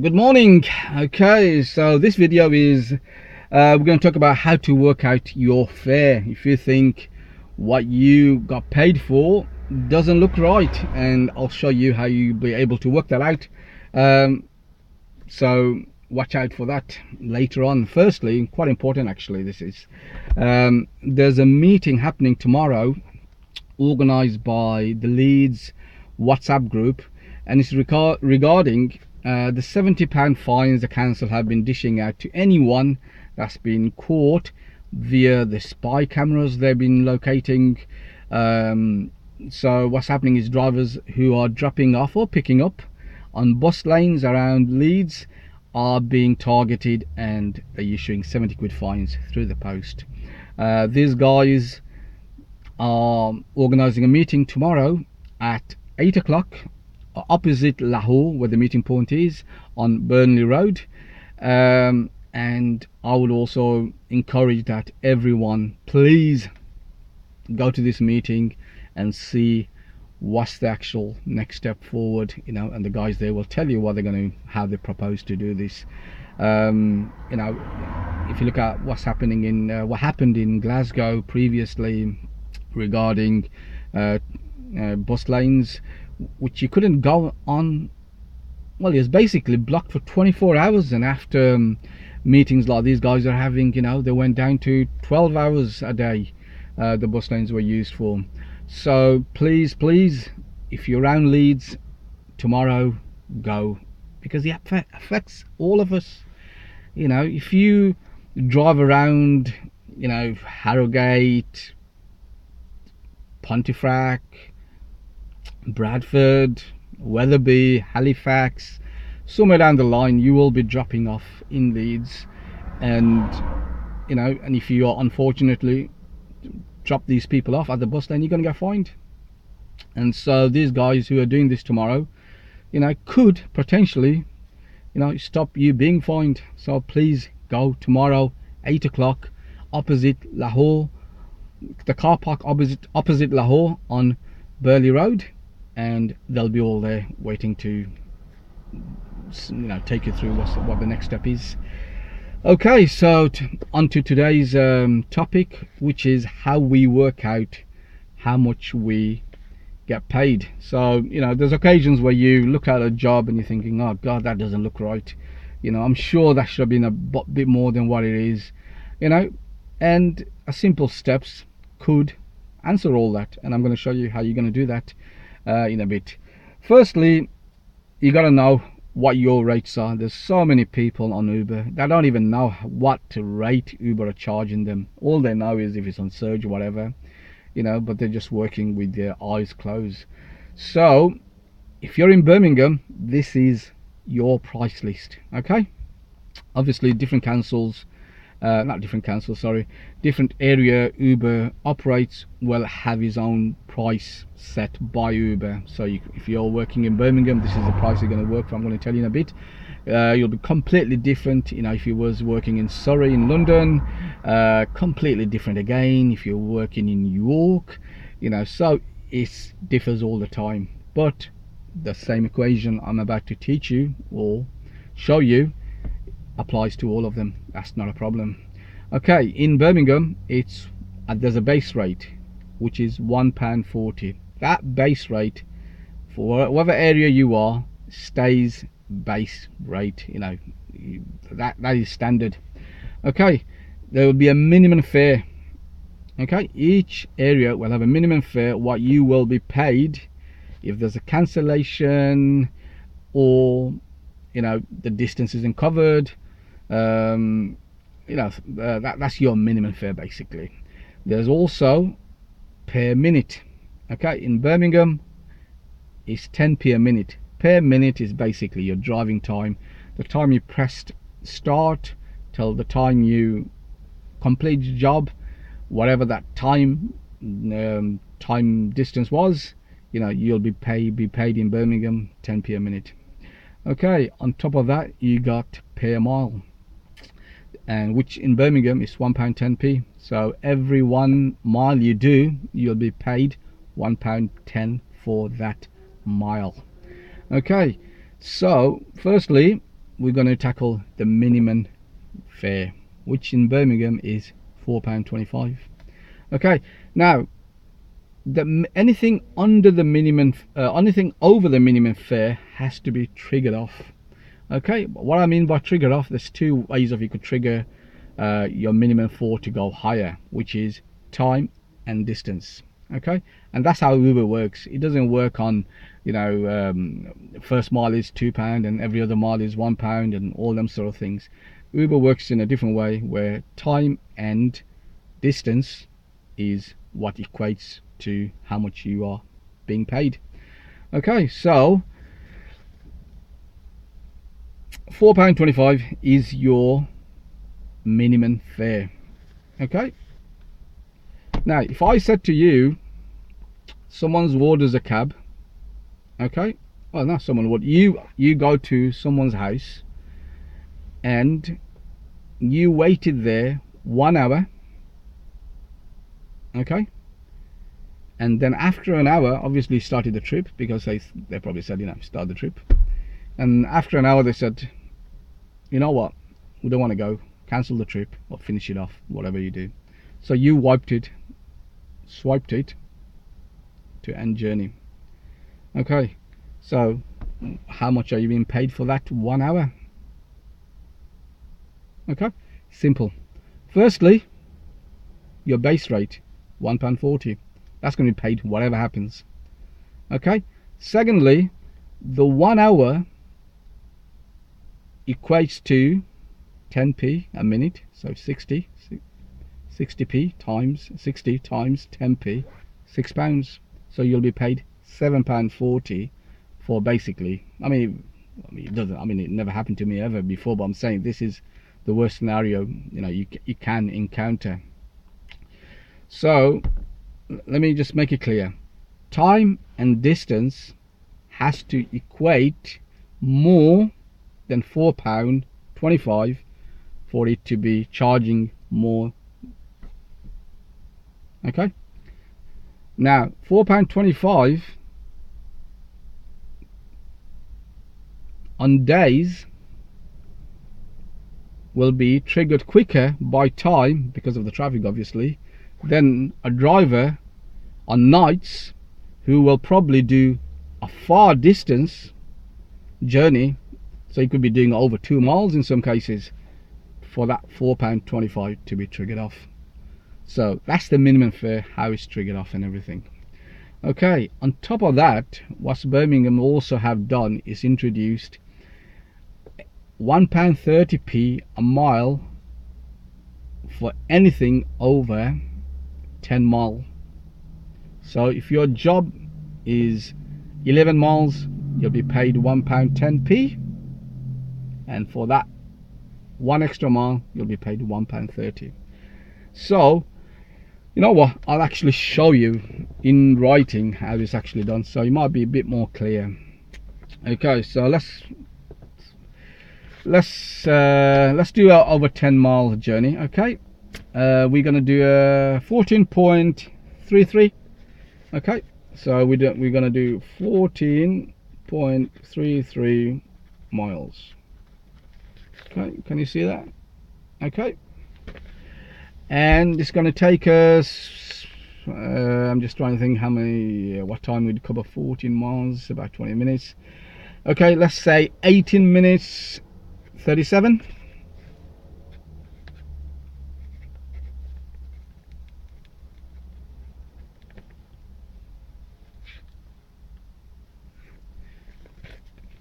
Good morning. Okay, so this video is we're going to talk about how to work out your fare if you think what you got paid for doesn't look right, and I'll show you how you'll be able to work that out. So watch out for that later on. Firstly, quite important actually, this is there's a meeting happening tomorrow organized by the Leeds WhatsApp group, and it's regarding the £70 fines the council have been dishing out to anyone that's been caught via the spy cameras they've been locating. So what's happening is drivers who are dropping off or picking up on bus lanes around Leeds are being targeted, and they're issuing 70 quid fines through the post. These guys are organising a meeting tomorrow at 8 o'clock opposite Lahore, where the meeting point is, on Burnley Road. And I would also encourage that everyone please go to this meeting and see what's the actual next step forward, and the guys there will tell you what they're going to, how they propose to do this. If you look at what's happening in what happened in Glasgow previously regarding bus lanes which you couldn't go on, well, it's basically blocked for 24 hours, and after meetings like these guys are having, they went down to 12 hours a day the bus lanes were used for. So please, if you're around Leeds tomorrow, go, because it affects all of us. If you drive around, Harrogate, Pontefract, Bradford, Wetherby, Halifax, somewhere down the line you will be dropping off in Leeds, and if you are unfortunately drop these people off at the bus lane, you're going to get fined. And so these guys who are doing this tomorrow, could potentially stop you being fined. So please go tomorrow, 8 o'clock, opposite Lahore, the car park opposite Lahore on Burley Road, and they'll be all there waiting to take you through what the next step is. Okay, so on to today's topic, which is how we work out how much we get paid. So there's occasions where you look at a job and you're thinking, oh god, that doesn't look right, I'm sure that should have been a bit more than what it is, and a simple steps could answer all that, and I'm going to show you how you're going to do that in a bit. Firstly, you got to know what your rates are. There's so many people on Uber that don't even know what rate Uber are charging them. All they know is if it's on surge or whatever, but they're just working with their eyes closed. So if you're in Birmingham, this is your price list. Okay, obviously different councils, different area Uber operates will have his own price set by Uber. So if you're working in Birmingham, this is the price you're going to work for. I'm going to tell you in a bit. You'll be completely different, if you was working in Surrey, in London, completely different again if you're working in New York, so it differs all the time. But the same equation I'm about to teach you or show you applies to all of them. That's not a problem. Okay, in Birmingham there's a base rate which is £1.40. That base rate for whatever area you are stays base rate, that is standard. Okay, there will be a minimum fare. Okay, each area will have a minimum fare what you will be paid if there's a cancellation, or the distance isn't covered. That's your minimum fare basically. There's also per minute. Okay, in Birmingham it's 10p a minute. Per minute is basically your driving time, the time you pressed start till the time you complete your job, whatever that time distance was, you'll be paid in Birmingham 10p a minute. Okay, on top of that you got per mile, and which in Birmingham is £1.10p. So every 1 mile you do, you'll be paid £1.10 for that mile. Okay, so firstly we're going to tackle the minimum fare, which in Birmingham is £4.25. Okay, now anything under the minimum, anything over the minimum fare has to be triggered off. Okay, what I mean by trigger off, there's two ways of you could trigger your minimum fare to go higher, which is time and distance. Okay, and that's how Uber works. It doesn't work on, you know, first mile is £2 and every other mile is £1 and all them sort of things. Uber works in a different way, where time and distance is what equates to how much you are being paid. Okay, so £4.25 is your minimum fare. Okay, now if I said to you, someone's orders a cab, okay, well, not someone would, you go to someone's house and you waited there 1 hour, okay, and then after an hour, obviously started the trip, because they probably said, you know, start the trip, and after an hour they said, you know what, we don't want to go, cancel the trip or finish it off, whatever you do. So you swiped it to end journey. Okay, so how much are you being paid for that 1 hour? Okay, simple. Firstly, your base rate, £1.40. That's going to be paid whatever happens. Okay, secondly, the 1 hour equates to 10p a minute, so 60p times 60 times 10p, £6. So you'll be paid £7.40 for basically, I mean it doesn't, I mean it never happened to me ever before, but I'm saying this is the worst scenario, you know, you can encounter. So let me just make it clear, time and distance has to equate more than £4.25 for it to be charging more. Okay, now £4.25 on days will be triggered quicker by time, because of the traffic obviously, than a driver on nights who will probably do a far distance journey, so he could be doing over 2 miles in some cases, for that £4.25 to be triggered off. So that's the minimum fare, how it's triggered off and everything. Okay, on top of that, what Birmingham also have done is introduced £1.30p a mile for anything over 10 mile. So if your job is 11 miles, you'll be paid £1.10p, and for that 1 extra mile you'll be paid £1.30. So you know what, I'll actually show you in writing how it's actually done, so it might be a bit more clear. Okay, so let's do our over 10 mile journey. Okay, we're gonna do a 14.33. okay, so we're gonna do 14.33 miles. Okay, can you see that? Okay, and it's going to take us, I'm just trying to think how many, what time we'd cover 14 miles, about 20 minutes. Okay, let's say 18 minutes 37.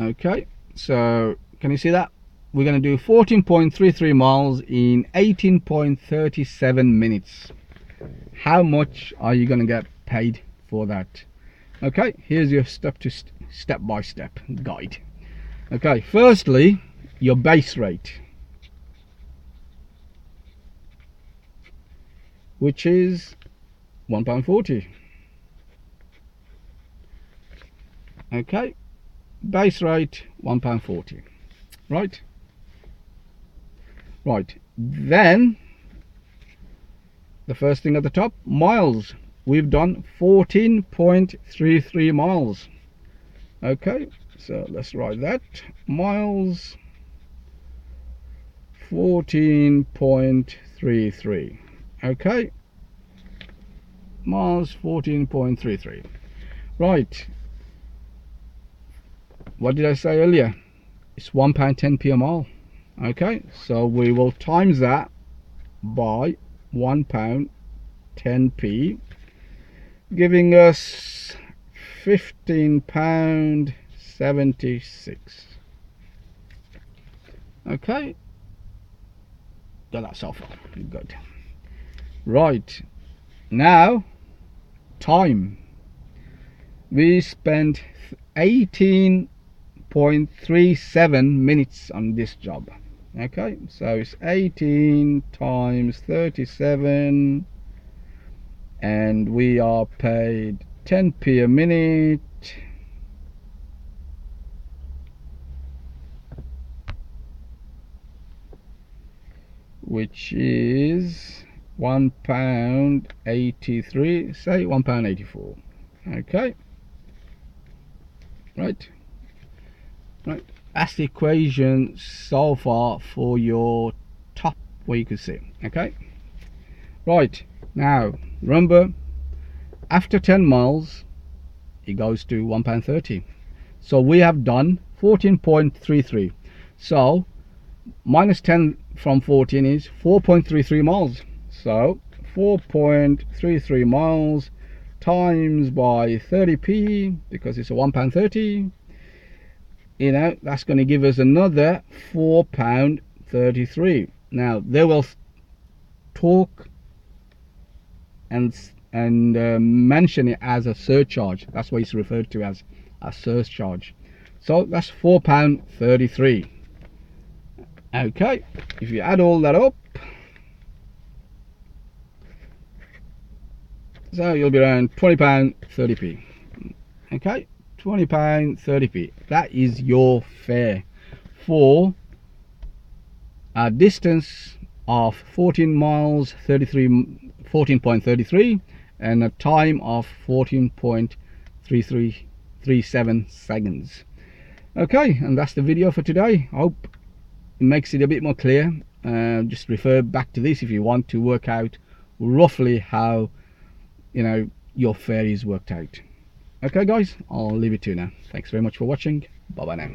Okay, so can you see that? We're going to do 14.33 miles in 18.37 minutes. How much are you going to get paid for that? Okay, here's your step-by-step guide. Okay, firstly, your base rate, which is £1.40. Okay, base rate £1.40. Right, then the first thing at the top, miles. We've done 14.33 miles. Okay, so let's write that, miles 14.33. Okay, miles 14.33. Right, what did I say earlier? It's £1.10p a mile. Okay, so we will times that by £1.10p, giving us £15.76. Okay, got that so far. Good. Right, now time. We spent 18.37 minutes on this job. Okay, so it's 18 times 37, and we are paid 10p a minute, which is £1.83, say £1.84. Okay, right, that's the equation so far for your top, where you can see. Okay, right, now remember, after 10 miles it goes to £1.30. so we have done 14.33, so minus 10 from 14 is 4.33 miles. So 4.33 miles times by 30p, because it's a £1.30, you know, that's going to give us another £4.33. Now they will talk and mention it as a surcharge. That's what it's referred to as, a surcharge. So that's £4.33. Okay, if you add all that up, so you'll be around £20.30p. Okay, £20.30p. That is your fare for a distance of 14 miles, 14.33, and a time of 14.3337 seconds. Okay, and that's the video for today. I hope it makes it a bit more clear. Just refer back to this if you want to work out roughly how, you know, your fare is worked out. Okay guys, I'll leave it to you now. Thanks very much for watching. Bye bye now.